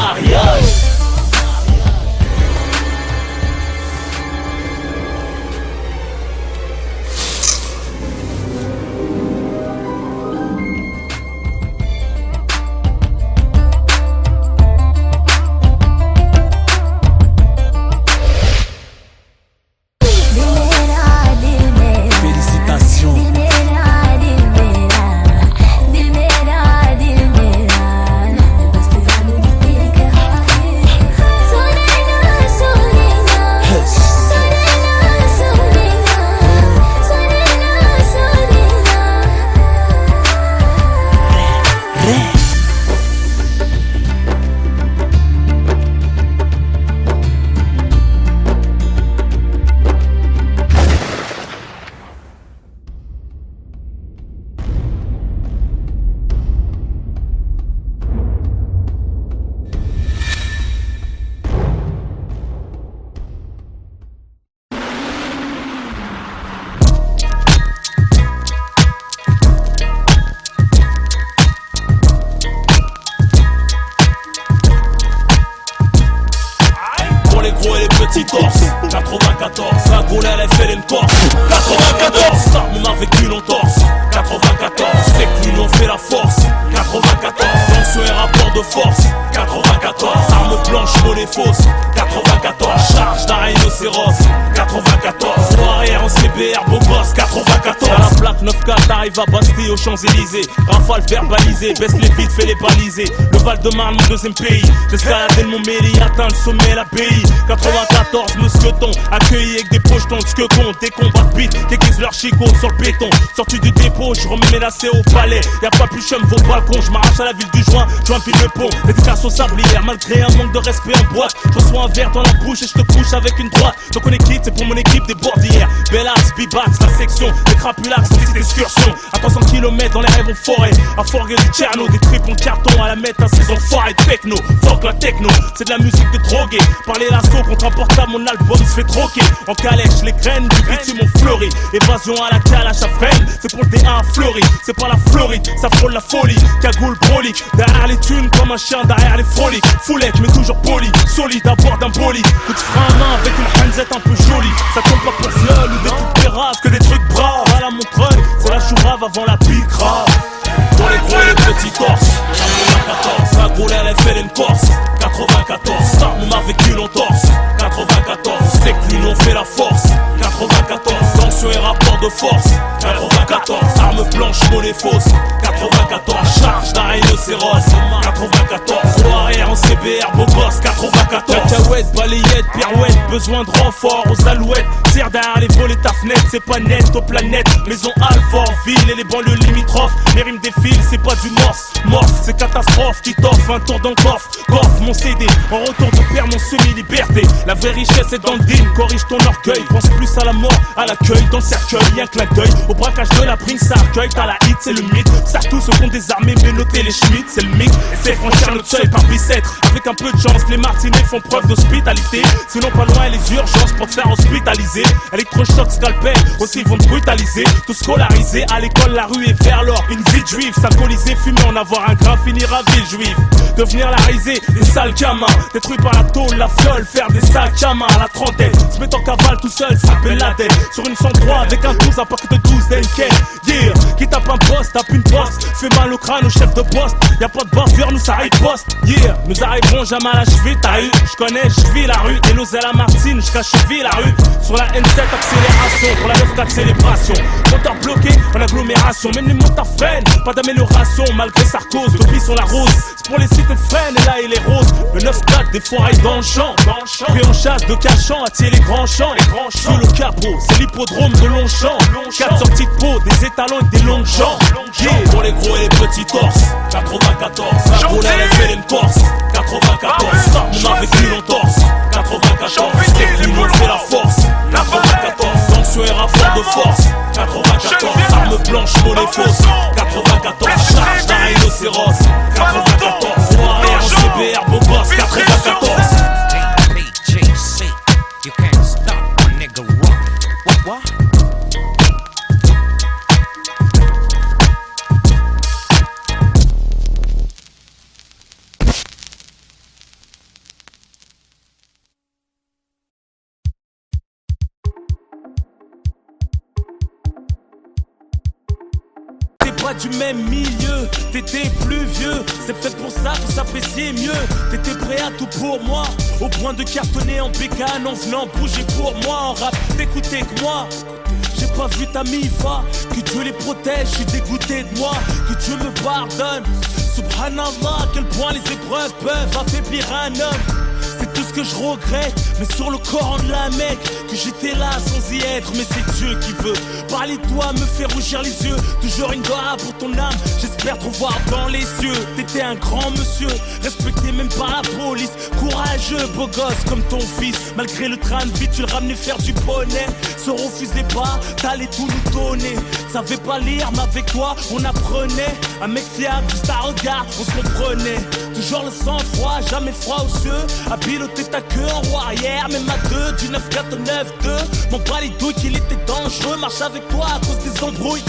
Petit torse, 94, la Gaule elle fait une corse. 94, ça on a vécu l'entorse. 94, c'est que l'union fait la force. 94, tension et rapport de force. 94, arme blanche, monnaie fausse. 94, charge d'un rhinocéros. 94, arrière en CBR, beau gosse. 94, à la plaque 9-4, t'arrives à Bastille aux Champs-Élysées. Rafale verbalisée, baisse les vides, fais les baliser. Le Val-de-Marne, mon deuxième pays. J'escaladais le Montmélie, atteint le sommet, l'abbaye. 94, mousqueton, accueilli avec des pochetons de squecon, des combats de bite, déguisent leur chicot sur le béton. Sorti du dépôt, je remets mes lacets au palais. Y'a pas plus chum vos balcons, je m'arrache à la ville du joint, je m'enfile le pont. Dédicace au sablière, malgré un manque de respect en boîte. Je reçois un verre dans la bouche et je te couche avec une droite. Donc on est quitte, c'est pour mon équipe des bordières. Bellax, Bibax, la section, des crapulax, petite excursion. À 300 km dans les rêves en forêt. À Forger du Tcherno, des tripes en carton à la mettre à ces enfoirés de techno. Fuck la techno, c'est de la musique de drogué. Parler l'assaut contre un portable, mon album se fait troquer. En calèche, les graines du bitume ont fleuri. Évasion à la calache à freine, c'est pour le D1 fleuri. C'est pas la Floride, ça frôle la folie. Cagoule brolique, derrière les thunes comme un chien derrière les froliques. Foulette mais toujours poli, solide à bord d'un bolide. Coup de frein à main avec une hanzette un peu jolie. Ça tombe pas pour viol ou des trucs péraves, que des trucs braves. À la Montreuil, c'est la chourave avant la pique grave. Pour les gros et les petits torses. 94, la Gaule elle fait une corse. 94, ça on a vécu l'entorse. 94, c'est que l'union fait la force. 94, tension et rapport de force. 94, arme blanche, monnaie fausse. 94, charge d'un rhinocéros. 94, arrière en CBR, beau gosse. 94, cacahuète, balayette, pirouette, besoin de renfort aux alouettes. Tire derrière les volets ta fenêtre, c'est pas net aux planètes. Maison Alfort, ville et les banlieues limitrophes. Les rimes défilent, c'est pas du morse. Morse, c'est catastrophe qui t'offre un tour dans le coffre. Coffre mon CD, en retour de perdre mon semi-liberté. La vraie richesse est dans le deal, corrige ton orgueil. Pense plus à la mort, à l'accueil, dans le cercueil, y'a un clin d'œil. Au braquage de la prime, ça accueille, t'as la hit, c'est le mythe. Ça tous au compte des armées, mais notez les chiffres. Smith, c'est le mic. Essaye de franchir notre seuil par bicêtre. Avec un peu de chance, les Martinets font preuve d'hospitalité. Sinon pas loin les urgences pour te faire hospitaliser. Électrochoc, scalpel, aussi ils vont te brutaliser. Tout scolarisé, à l'école la rue est vers l'or. Une vie de juif, s'alcooliser, fumer, en avoir un grain, finir à ville juive. Devenir la risée, des sales gamins. Détruit par la tôle, la fiole, faire des sacs à main à la trentaine. Se mettre en cavale tout seul, s'appelle la tête. Sur une 103 avec un 12, un paquet de 12 d'Enken. Yeah, qui tape un poste, tape une poste. Fait mal au crâne au chef de poste. Y'a pas de bordure, nous ça riposte. Yeah, nous arriverons jamais à la cheville, t'as eu. J'connais, j'vis la rue. Et l'ose à la Martine, j'cache cheville la rue. Sur la N7, accélération. Pour la 9-4, célébration. Moteur bloqué, en agglomération. Même les motards freinent, pas d'amélioration. Malgré Sarkozy, depuis sont la rose. C'est pour les cités de freine, et là il est rose. Le 9-4, des foirailles dans le champ. Pris en chasse de cachant, attirer les grands champs. Sous le capot, c'est l'hippodrome de Longchamp. 4 sorties de peau, des étalons et des longues jambes. Yeah, pour les gros et les petits torses. 94, pour la FL une Corse. 94, on a vécu l'entorse. 94, l'union fait la force. 94, sanction et rapport de force. 94, arme blanche, monnaie fausse. 94, charge d'un rhinocéros. 94, noir et CBR, beau gosse. 94. You can't stop a nigga rock. What? Pas du même milieu, t'étais plus vieux. C'est peut-être pour ça qu'on s'appréciait mieux. T'étais prêt à tout pour moi, au point de cartonner en bécane, en venant bouger pour moi. En rap, t'écoutais que moi. J'ai pas vu ta mifa, que Dieu les protège, je suis dégoûté de moi, que Dieu me pardonne. Subhanallah, à quel point les épreuves peuvent affaiblir un homme. C'est tout ce que je regrette, mais sur le Coran de la Mecque, que j'étais là sans y être, mais c'est Dieu qui veut. Parler de toi me fait rougir les yeux, toujours une doigt pour ton âme, j'espère te voir dans les cieux. T'étais un grand monsieur, respecté même par la police, courageux, beau gosse comme ton fils. Malgré le train de vie, tu le ramenais faire du poney. Se refusez pas, t'allais tout nous donner. Savais pas lire, mais avec toi, on apprenait. Un mec fiable, juste à regard, on se comprenait. Toujours le sang froid, jamais froid aux yeux. À piloter ta queue en roue arrière, même à deux, du 9-4 au 9-2. Mon pas les douilles qu'il était dangereux, marche avec toi à cause des embrouilles.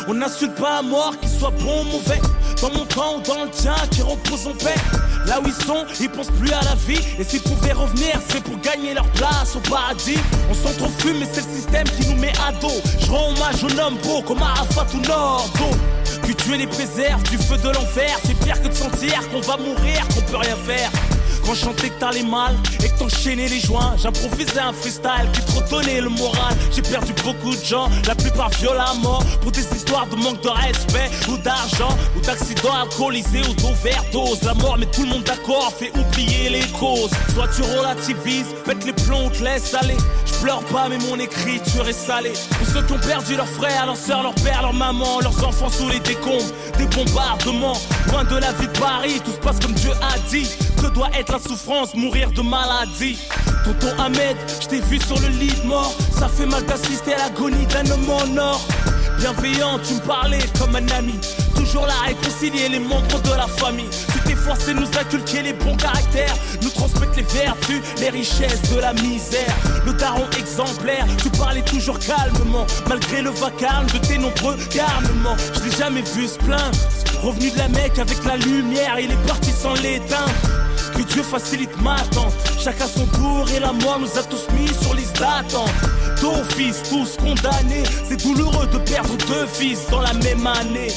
On n'insulte pas à mort, qu'il soit bon ou mauvais. Dans mon camp ou dans le tien, qui repose en paix. Là où ils sont, ils pensent plus à la vie. Et s'ils pouvaient revenir, c'est pour gagner leur place au paradis. On s'entrefume, mais c'est le système qui nous met à dos. Je rends hommage aux hommes beaux comme Arafat ou Nordo. Que Dieu les préserve du feu de l'enfer. C'est pire que de sentir qu'on va mourir, qu'on peut rien faire. Quand je chantais que t'allais mal et que t'enchaînais les joints, j'improvisais un freestyle qui te redonnait le moral. J'ai perdu beaucoup de gens, la plupart violemment, pour des histoires de manque de respect ou d'argent, ou d'accidents alcoolisés ou d'overdose. La mort met tout le monde d'accord, fait oublier les causes. Soit tu relativises, pète les plombs ou te laisse aller. Je pleure pas mais mon écriture est salée. Pour ceux qui ont perdu leurs frères, leurs sœurs, leurs pères, leurs mamans, leurs enfants sous les décombres, des bombardements. Loin de la vie de Paris, tout se passe comme Dieu a dit. Que doit être la souffrance, mourir de maladie. Tonton Ahmed, je t'ai vu sur le lit de mort. Ça fait mal d'assister à l'agonie d'un homme en or. Bienveillant, tu me parlais comme un ami. Toujours là à réconcilier les membres de la famille. Tu t'es forcé de nous inculquer les bons caractères, nous transmettre les vertus, les richesses de la misère. Le daron exemplaire, tu parlais toujours calmement, malgré le vacarme de tes nombreux garnements. Je l'ai jamais vu se plaindre. Revenu de la Mecque avec la lumière, il est parti sans l'éteindre. Que Dieu facilite ma attente. Chacun son tour et la mort nous a tous mis sur liste d'attente. D'office, tous condamnés. C'est douloureux de perdre deux fils dans la même année.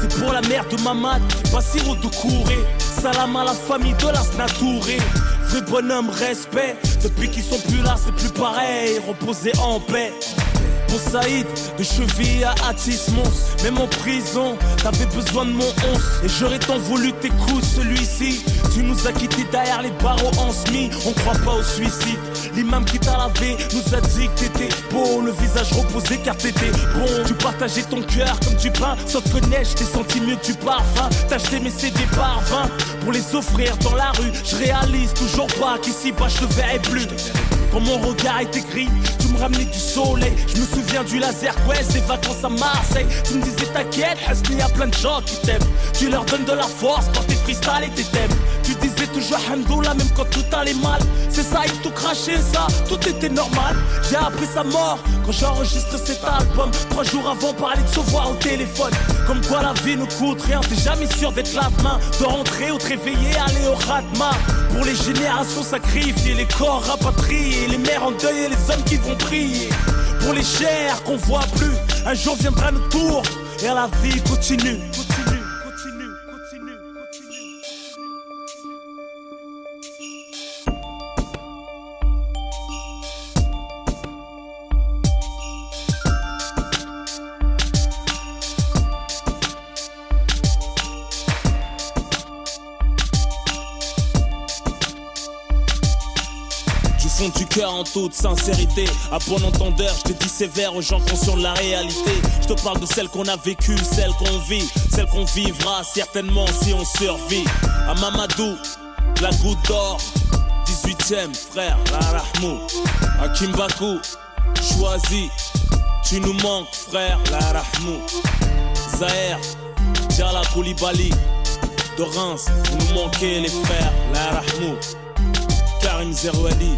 C'est pour la mère de Mamad, Bassirou de Kouré. Salam à la famille de la Snatouré. Vrai bonhomme, respect. Depuis qu'ils sont plus là, c'est plus pareil. Reposer en paix. Pour Saïd, de cheville à Atis Mons. Même en prison, t'avais besoin de mon 11. Et j'aurais tant voulu t'écouter celui-ci. Tu nous as quittés derrière les barreaux en semi. On croit pas au suicide. L'imam qui t'a lavé nous a dit que t'étais beau. Le visage reposé car t'étais bon. Tu partageais ton cœur comme du pain. Sans te connaître, je t'ai senti mieux que du parfum. T'as acheté mes CD par 20 pour les offrir dans la rue. Je réalise toujours pas qu'ici bas je te verrai plus. Quand mon regard était gris, tu me ramenais du soleil. Je me souviens du laser quest, des vacances à Marseille. Tu me disais t'inquiète, il y a plein de gens qui t'aiment. Tu leur donnes de la force par tes freestyles et tes thèmes. Tu disais toujours Hamdoullah même quand tout allait mal. C'est ça, ils tout craché ça, tout était normal. J'ai appris sa mort quand j'enregistre cet album. 3 jours avant, parler de se voir au téléphone. Comme quoi la vie ne coûte rien, t'es jamais sûr d'être là demain. De rentrer ou te réveiller, aller au Radma. Pour les générations sacrifiées, les corps rapatriés, les mères en deuil et les hommes qui vont prier. Pour les chairs qu'on voit plus, un jour viendra notre tour et la vie continue. Du cœur en toute sincérité, à bon entendeur, je te dis sévère aux gens conscients de la réalité. Je te parle de celle qu'on a vécue, celle qu'on vit, celle qu'on vivra certainement si on survit. À Mamadou, la goutte d'or, 18ème frère, la Rahmou. À Kimbaku, choisi, tu nous manques frère, la Rahmou. Zahir, Djala Koulibaly, de Reims, vous nous manquez les frères, la Rahmou. Karim Zerouali.